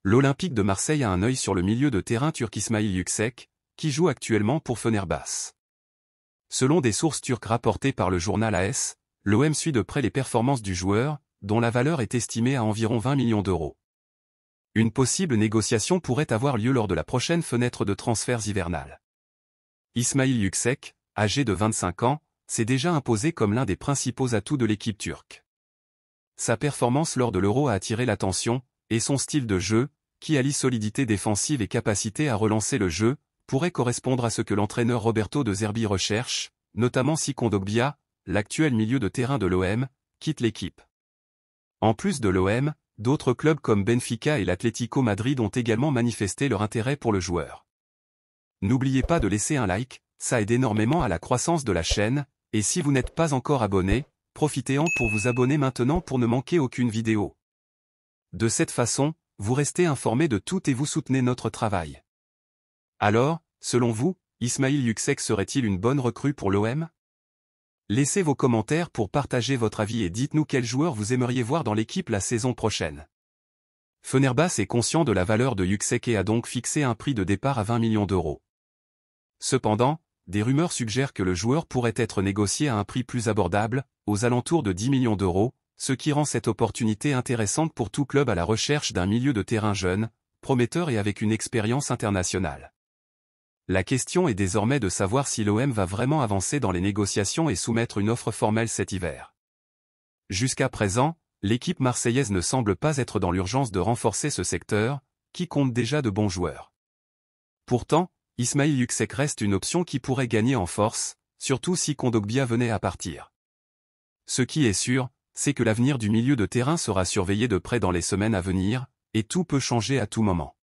l'Olympique de Marseille a un œil sur le milieu de terrain turc Ismail Yüksek, qui joue actuellement pour Fenerbahçe. Selon des sources turques rapportées par le journal AS, l'OM suit de près les performances du joueur, dont la valeur est estimée à environ 20 millions d'euros. Une possible négociation pourrait avoir lieu lors de la prochaine fenêtre de transferts hivernale. Ismail Yüksek, âgé de 25 ans, s'est déjà imposé comme l'un des principaux atouts de l'équipe turque. Sa performance lors de l'Euro a attiré l'attention, et son style de jeu, qui allie solidité défensive et capacité à relancer le jeu, pourrait correspondre à ce que l'entraîneur Roberto De Zerbi recherche, notamment si Kondogbia, l'actuel milieu de terrain de l'OM, quitte l'équipe. En plus de l'OM, d'autres clubs comme Benfica et l'Atlético Madrid ont également manifesté leur intérêt pour le joueur. N'oubliez pas de laisser un like, ça aide énormément à la croissance de la chaîne, et si vous n'êtes pas encore abonné, profitez-en pour vous abonner maintenant pour ne manquer aucune vidéo. De cette façon, vous restez informé de tout et vous soutenez notre travail. Alors, selon vous, Ismail Yüksek serait-il une bonne recrue pour l'OM? Laissez vos commentaires pour partager votre avis et dites-nous quel joueur vous aimeriez voir dans l'équipe la saison prochaine. Fenerbahçe est conscient de la valeur de Yüksek et a donc fixé un prix de départ à 20 millions d'euros. Cependant, des rumeurs suggèrent que le joueur pourrait être négocié à un prix plus abordable, aux alentours de 10 millions d'euros, ce qui rend cette opportunité intéressante pour tout club à la recherche d'un milieu de terrain jeune, prometteur et avec une expérience internationale. La question est désormais de savoir si l'OM va vraiment avancer dans les négociations et soumettre une offre formelle cet hiver. Jusqu'à présent, l'équipe marseillaise ne semble pas être dans l'urgence de renforcer ce secteur, qui compte déjà de bons joueurs. Pourtant, Ismail Yüksek reste une option qui pourrait gagner en force, surtout si Kondogbia venait à partir. Ce qui est sûr, c'est que l'avenir du milieu de terrain sera surveillé de près dans les semaines à venir, et tout peut changer à tout moment.